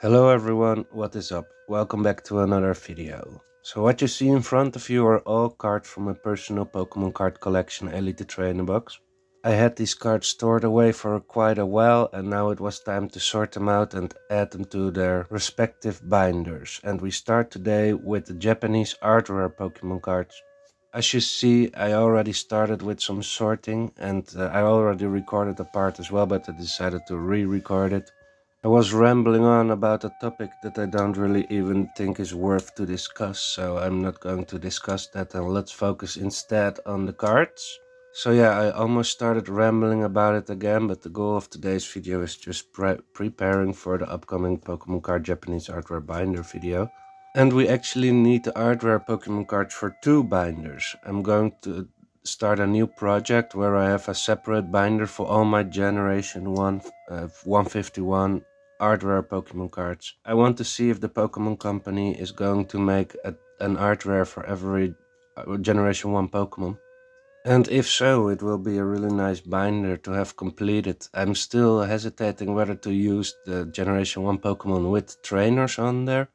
Hello everyone, what is up? Welcome back to another video. So what you see in front of you are all cards from my personal Pokemon card collection Elite Trainer box. I had these cards stored away for quite a while and now it was time to sort them out and add them to their respective binders. And we start today with the Japanese art rare Pokemon cards. As you see, I already started with some sorting and I already recorded a part as well, but I decided to re-record it. I was rambling on about a topic that I don't really even think is worth to discuss, so I'm not going to discuss that and let's focus instead on the cards. So yeah, I almost started rambling about it again, but the goal of today's video is just preparing for the upcoming Pokemon card Japanese Artware binder video. And we actually need the Artware Pokemon cards for two binders. I'm going to start a new project where I have a separate binder for all my Generation 1 151 art rare Pokemon cards. I want to see if the Pokemon Company is going to make an art rare for every Generation 1 Pokemon. And if so, it will be a really nice binder to have completed. I'm still hesitating whether to use the Generation 1 Pokemon with trainers on there,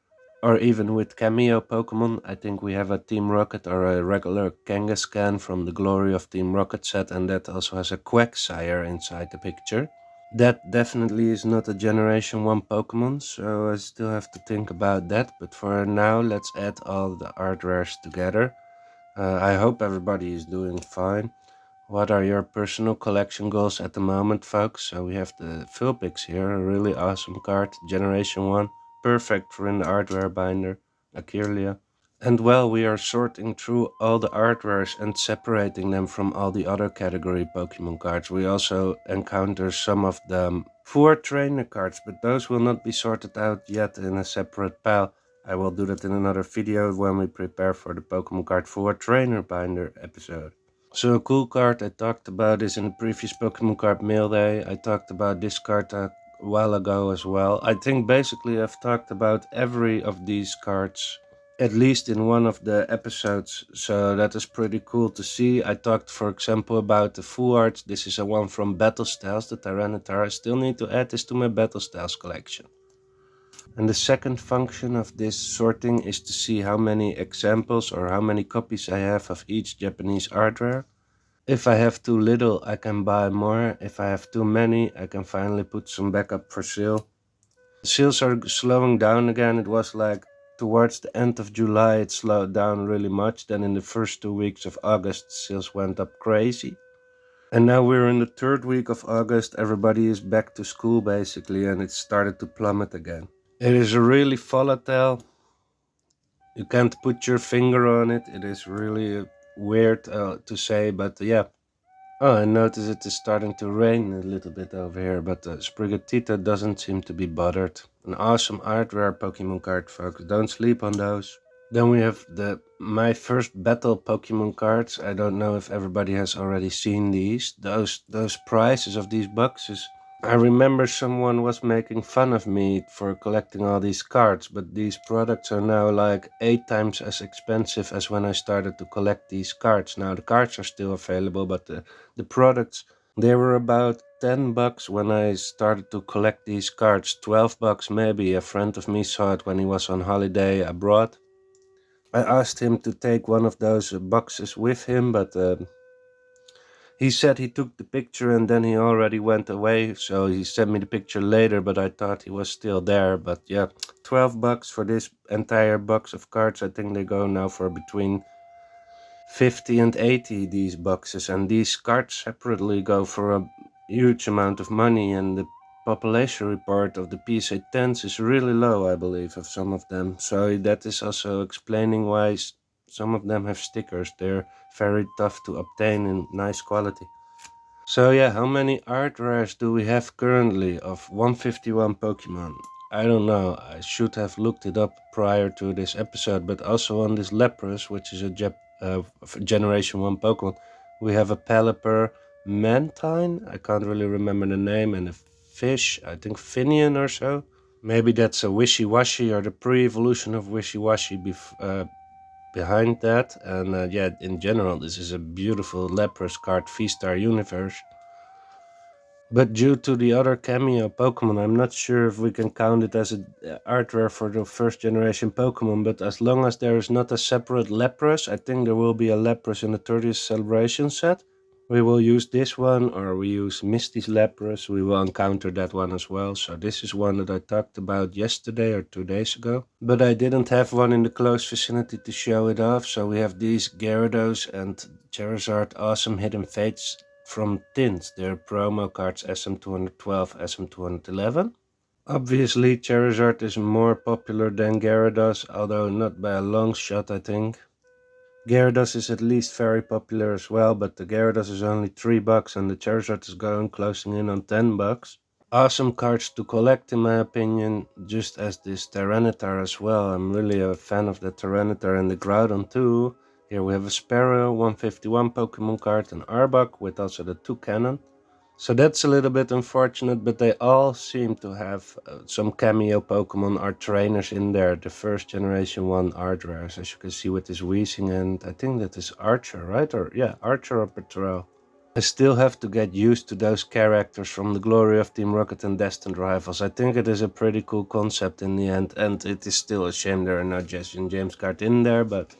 or even with cameo Pokemon. I think we have a Team Rocket or a regular Kangaskhan from the Glory of Team Rocket set, and that also has a Quagsire inside the picture. That definitely is not a Generation 1 Pokemon, so I still have to think about that. But for now, let's add all the art rares together. I hope everybody is doing fine. What are your personal collection goals at the moment, folks? So we have the Vulpix here, a really awesome card, Generation 1, perfect for in the art rare binder, Akirlia. And while we are sorting through all the art rares and separating them from all the other category Pokemon cards, we also encounter some of the 4 trainer cards, but those will not be sorted out yet in a separate pile. I will do that in another video when we prepare for the Pokemon card 4 trainer binder episode. So a cool card I talked about is in the previous Pokemon card mail day. I talked about this card a while ago as well. I think basically I've talked about every of these cards at least in one of the episodes, so that is pretty cool to see. I talked, for example, about the full art. This is a one from Battle Styles, the Tyranitar. I still need to add this to my Battle Styles collection. And the second function of this sorting is to see how many examples or how many copies I have of each Japanese art rare. If I have too little, I can buy more. If I have too many, I can finally put some back up for sale. Sales are slowing down again. It was like towards the end of July it slowed down really much. Then in the first 2 weeks of August sales went up crazy. And now we're in the 3rd week of August. Everybody is back to school basically and it started to plummet again. It is really volatile. You can't put your finger on it. It is really weird to say, but yeah. Oh, I notice it is starting to rain a little bit over here, but Sprigatito doesn't seem to be bothered. An awesome art rare Pokemon card, folks. Don't sleep on those. Then we have my first battle Pokemon cards. I don't know if everybody has already seen these. Those prices of these boxes. I remember someone was making fun of me for collecting all these cards, but these products are now like 8 times as expensive as when I started to collect these cards. Now the cards are still available, but the products, they were about $10 when I started to collect these cards, $12 maybe. A friend of me saw it when he was on holiday abroad. I asked him to take one of those boxes with him, but he said he took the picture and then he already went away, so he sent me the picture later, but I thought he was still there. But yeah, $12 for this entire box of cards. I think they go now for between 50 and 80, these boxes, and these cards separately go for a huge amount of money, and the population report of the PSA 10s is really low, I believe, of some of them. So that is also explaining why some of them have stickers. They're very tough to obtain in nice quality. So yeah, how many art rares do we have currently of 151 Pokemon? I don't know, I should have looked it up prior to this episode, but also on this Lapras, which is a Generation 1 Pokemon, we have a Pelipper Mantine, I can't really remember the name, and a fish, I think Finian or so. Maybe that's a Wishy-Washy or the pre-evolution of Wishy-Washy behind that. And yeah, in general, this is a beautiful Lapras card, V-Star Universe. But due to the other cameo Pokemon, I'm not sure if we can count it as an art rare for the first generation Pokemon, but as long as there is not a separate Lapras, I think there will be a Lapras in the 30th celebration set. We will use this one, or we use Misty's Lapras, we will encounter that one as well. So this is one that I talked about yesterday or 2 days ago. But I didn't have one in the close vicinity to show it off, so we have these Gyarados and Charizard Awesome Hidden Fates from Tint, their promo cards SM212, SM211. Obviously, Charizard is more popular than Gyarados, although not by a long shot, I think. Gyarados is at least very popular as well, but the Gyarados is only $3 and the Charizard is going closing in on $10. Awesome cards to collect in my opinion, just as this Tyranitar as well. I'm really a fan of the Tyranitar and the Groudon too. Here we have a Sparrow, 151 Pokemon card, an Arbok with also the 2 cannon. So that's a little bit unfortunate, but they all seem to have some cameo Pokemon or trainers in there. The first generation 1 art rares, as you can see with this Weezing, and I think that is Archer, right? Or yeah, Archer or Petrel. I still have to get used to those characters from the glory of Team Rocket and Destined Rivals. I think it is a pretty cool concept in the end, and it is still a shame there are no Jesse and James cards in there, but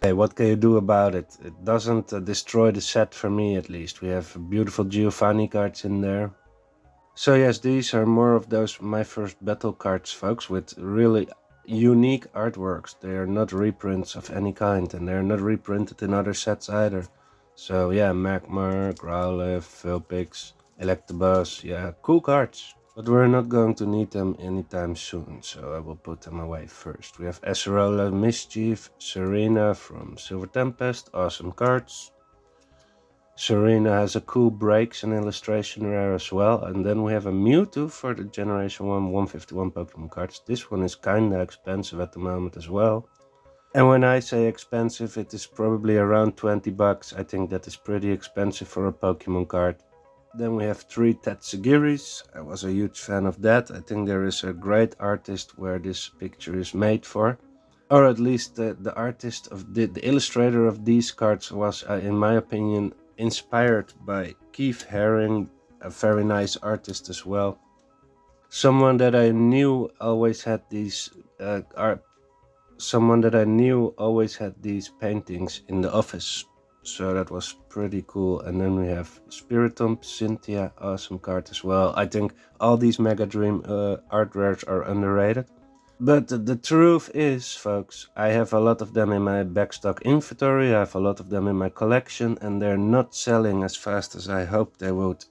hey, what can you do about it? It doesn't destroy the set for me, at least. We have beautiful Giovanni cards in there. So yes, these are more of those my first battle cards, folks, with really unique artworks. They are not reprints of any kind, and they're not reprinted in other sets either. So yeah, Magmar, Growlithe, Vulpix, Electabuzz, yeah, cool cards. But we're not going to need them anytime soon, so I will put them away first. We have Acerola, Mischief, Serena from Silver Tempest, awesome cards. Serena has a cool breaks and illustration rare as well. And then we have a Mewtwo for the Generation 1 151 Pokemon cards. This one is kinda expensive at the moment as well. And when I say expensive, it is probably around $20. I think that is pretty expensive for a Pokemon card. Then we have 3 Tatsugiris. I was a huge fan of that. I think there is a great artist where this picture is made for. Or at least the artist of the illustrator of these cards was, in my opinion, inspired by Keith Haring, a very nice artist as well. Someone that I knew always had these paintings in the office. So that was pretty cool. And then we have Spiritomb, Cynthia, awesome card as well. I think all these Mega Dream art rares are underrated. But the truth is, folks, I have a lot of them in my backstock inventory, I have a lot of them in my collection, and they're not selling as fast as I hoped they would.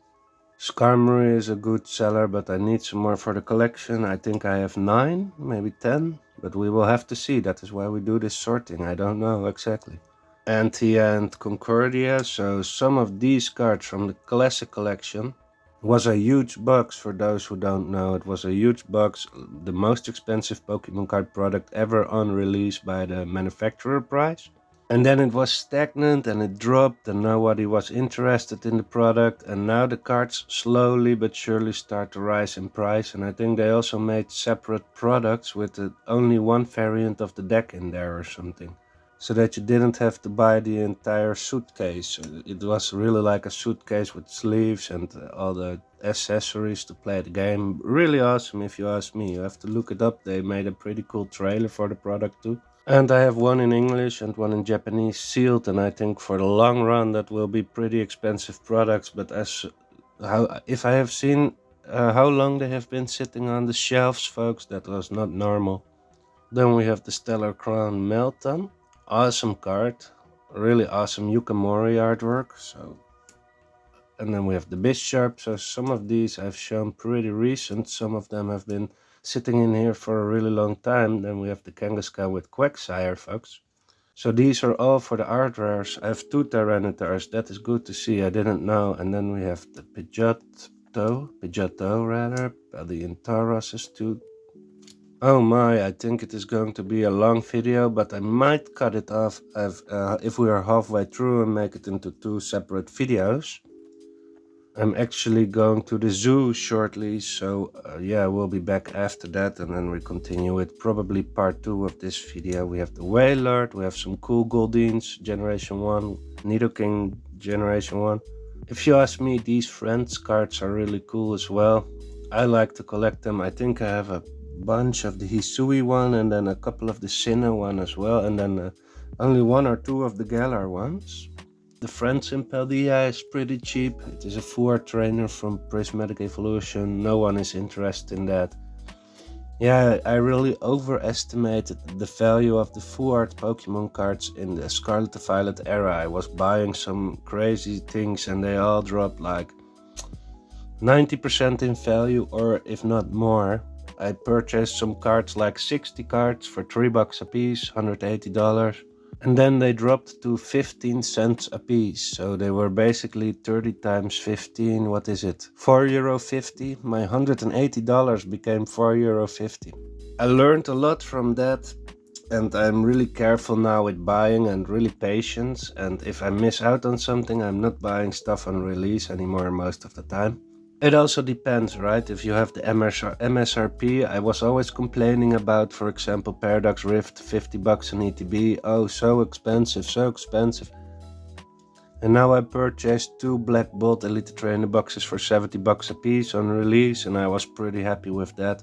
Skarmory is a good seller, but I need some more for the collection. I think I have 9, maybe 10, but we will have to see. That is why we do this sorting, I don't know exactly. Antia and Concordia, so some of these cards from the classic collection was a huge box. For those who don't know, it was a huge box, the most expensive Pokemon card product ever on release by the manufacturer price. And then it was stagnant and it dropped and nobody was interested in the product, and now the cards slowly but surely start to rise in price. And I think they also made separate products with only one variant of the deck in there or something, so that you didn't have to buy the entire suitcase. It was really like a suitcase with sleeves and all the accessories to play the game. Really awesome if you ask me. You have to look it up. They made a pretty cool trailer for the product too. And I have one in English and one in Japanese sealed, and I think for the long run that will be pretty expensive products. But if I have seen how long they have been sitting on the shelves, folks, that was not normal. Then we have the Stellar Crown Meltan. Awesome card, really awesome Yukimori artwork. And then we have the Bishop. So some of these I've shown pretty recent, some of them have been sitting in here for a really long time. Then we have the Kangaskhan with Quagsire, folks. So these are all for the art rares. I have 2 Tyranitars, that is good to see, I didn't know. And then we have the Pidgeotto rather, Palientaros is 2. Oh my, I think it is going to be a long video, but I might cut it off if we are halfway through and make it into 2 separate videos. I'm actually going to the zoo shortly, so yeah, we'll be back after that, and then we continue with probably part 2 of this video. We have the Wailord, we have some cool Goldines Generation 1, Nidoking Generation 1. If you ask me, these Friends cards are really cool as well. I like to collect them. I think I have a bunch of the Hisui one and then a couple of the Sinnoh one as well, and then only one or two of the Galar ones. The Friends Impeldia is pretty cheap. It is a 4 trainer from Prismatic Evolution. No one is interested in that. Yeah, I really overestimated the value of the full art Pokemon cards in the Scarlet and Violet era. I was buying some crazy things and they all dropped like 90% in value, or if not more. I purchased some cards, like 60 cards for $3 a piece, $180. And then they dropped to 15 cents a piece. So they were basically 30 times 15. What is it? €4.50. My $180 became €4.50. I learned a lot from that. And I'm really careful now with buying and really patient. And if I miss out on something, I'm not buying stuff on release anymore most of the time. It also depends, right? If you have the MSRP, I was always complaining about, for example, Paradox Rift, $50 an ETB. Oh, so expensive, so expensive. And now I purchased 2 Black Bolt Elite Trainer boxes for $70 a piece on release, and I was pretty happy with that.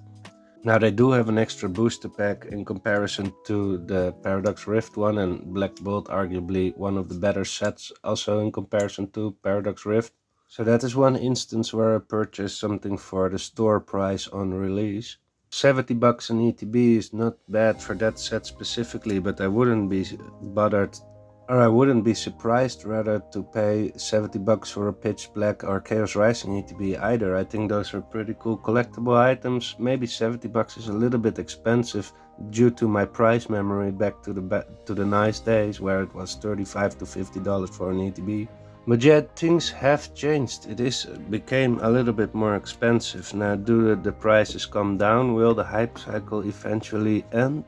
Now they do have an extra booster pack in comparison to the Paradox Rift one, and Black Bolt arguably one of the better sets also in comparison to Paradox Rift. So that is one instance where I purchased something for the store price on release. $70 an ETB is not bad for that set specifically, but I wouldn't be bothered, or I wouldn't be surprised rather to pay $70 for a Pitch Black or Chaos Rising ETB either. I think those are pretty cool collectible items. Maybe $70 is a little bit expensive due to my price memory back to the nice days where it was $35 to $50 for an ETB. But yeah, things have changed. It became a little bit more expensive. Now, do the prices come down? Will the hype cycle eventually end?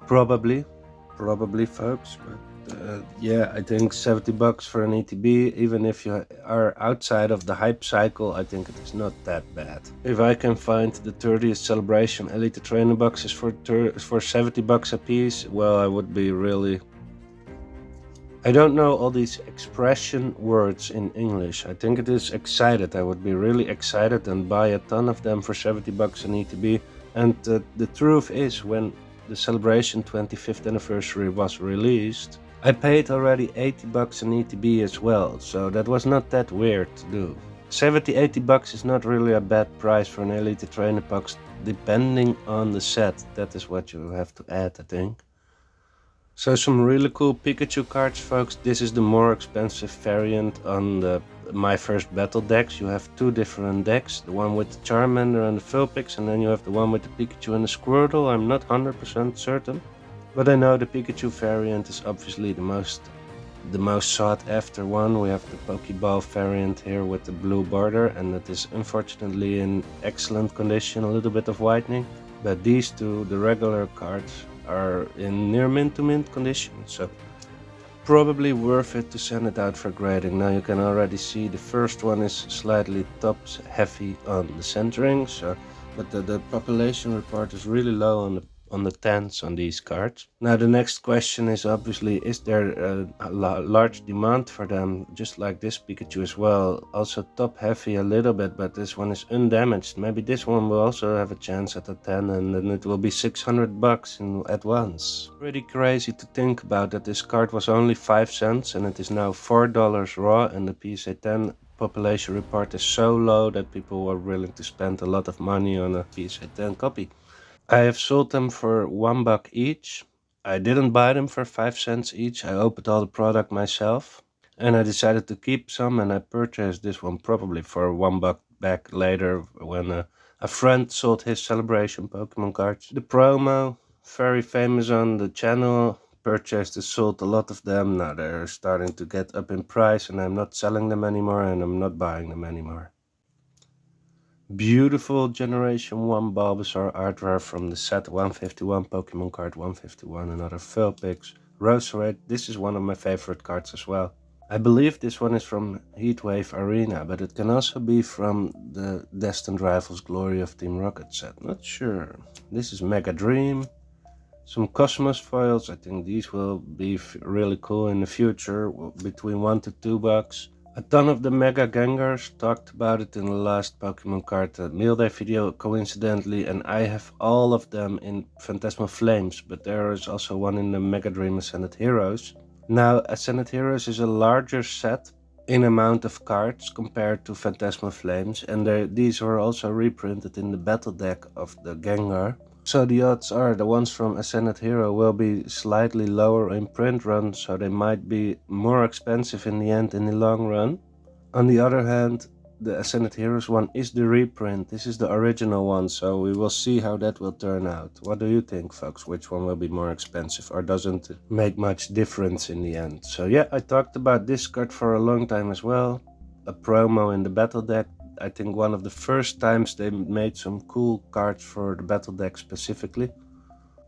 Probably, folks. But yeah, I think $70 for an ETB, even if you are outside of the hype cycle, I think it is not that bad. If I can find the 30th Celebration Elite Trainer boxes for $70 a piece, well, I would be really... I don't know all these expression words in English. I think it is excited. I would be really excited and buy a ton of them for $70 an ETB. And the truth is, when the Celebration 25th anniversary was released, I paid already $80 an ETB as well. So that was not that weird to do. $70-80 is not really a bad price for an Elite Trainer box, depending on the set. That is what you have to add, I think. So some really cool Pikachu cards, folks. This is the more expensive variant on the My First Battle decks. You have 2 different decks, the one with the Charmander and the Vulpix, and then you have the one with the Pikachu and the Squirtle. I'm not 100% certain, but I know the Pikachu variant is obviously the most sought after one. We have the Pokeball variant here with the blue border, and it is unfortunately in excellent condition, a little bit of whitening. But these two, the regular cards, are in near mint to mint condition, so probably worth it to send it out for grading. Now you can already see the first one is slightly top heavy on the centering, so but the population report is really low on the 10s on these cards. Now the next question is obviously, is there a large demand for them, just like this Pikachu as well? Also top heavy a little bit, but this one is undamaged. Maybe this one will also have a chance at a 10, and then it will be $600 at once. Pretty crazy to think about that this card was only 5 cents and it is now $4 raw, and the PSA 10 population report is so low that people were willing to spend a lot of money on a PSA 10 copy. I have sold them for $1 each. I didn't buy them for 5 cents each. I opened all the product myself, and I decided to keep some, and I purchased this one probably for $1 back later when a friend sold his Celebration Pokemon cards. The promo, very famous on the channel, purchased and sold a lot of them. Now they're starting to get up in price, and I'm not selling them anymore, and I'm not buying them anymore. Beautiful Generation 1 Bulbasaur art rare from the set 151, Pokemon card 151, another Vulpix, Roserade. This is one of my favorite cards as well. I believe this one is from Heatwave Arena, but it can also be from the Destined Rivals Glory of Team Rocket set. Not sure. This is Mega Dream. Some Cosmos foils. I think these will be really cool in the future, between $1 to $2. A ton of the Mega Gengars, talked about it in the last Pokemon card Meal Day video coincidentally, and I have all of them in Phantasmal Flames, but there is also one in the Mega Dream Ascended Heroes. Now, Ascended Heroes is a larger set in amount of cards compared to Phantasmal Flames, and these were also reprinted in the battle deck of the Gengar. So the odds are the ones from Ascended Hero will be slightly lower in print run, so they might be more expensive in the end in the long run. On the other hand, the Ascended Heroes one is the reprint. This is the original one, so we will see how that will turn out. What do you think, folks? Which one will be more expensive, or doesn't it make much difference in the end? So yeah, I talked about this card for a long time as well. A promo in the battle deck. I think one of the first times they made some cool cards for the battle deck specifically,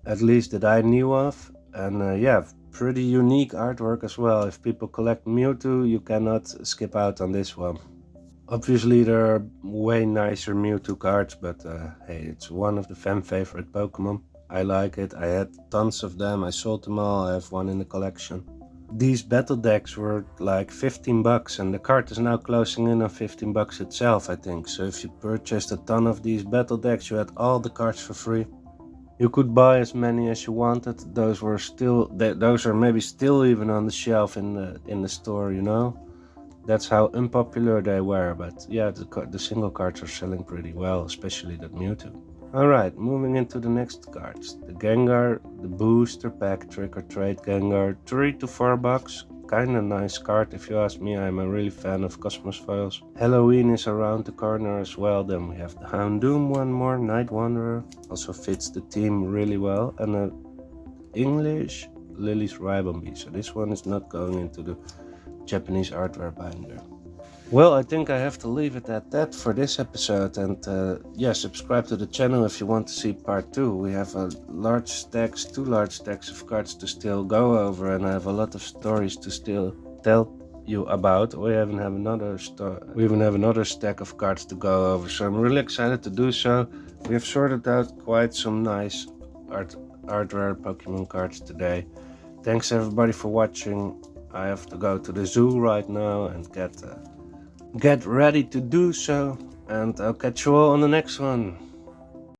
at least that I knew of. And yeah, pretty unique artwork as well. If people collect Mewtwo, you cannot skip out on this one. Obviously there are way nicer Mewtwo cards, but hey, it's one of the fan favorite Pokemon. I like it. I had tons of them. I sold them all. I have one in the collection. These battle decks were like 15 bucks, and the card is now closing in on 15 bucks itself, I think. So if you purchased a ton of these battle decks, you had all the cards for free. You could buy as many as you wanted. Those are maybe still even on the shelf in the store, you know. That's how unpopular they were, but yeah, the single cards are selling pretty well, especially that Mewtwo. Alright, moving into the next cards. The Gengar, the booster pack Trick or Trade Gengar, 3 to 4 bucks. Kinda nice card if you ask me. I'm a really fan of Cosmos foils. Halloween is around the corner as well. Then we have the Houndoom, one more, Night Wanderer. Also fits the theme really well. And an English Lily's Ribombee. So this one is not going into the Japanese artware binder. Well, I think I have to leave it at that for this episode, and yeah, subscribe to the channel if you want to see part 2. We have two large stacks of cards to still go over, and I have a lot of stories to still tell you about. We even have another stack of cards to go over, so I'm really excited to do so. We have sorted out quite some nice artware Pokemon cards today. Thanks everybody for watching. I have to go to the zoo right now and get ready to do so, and I'll catch you all on the next one.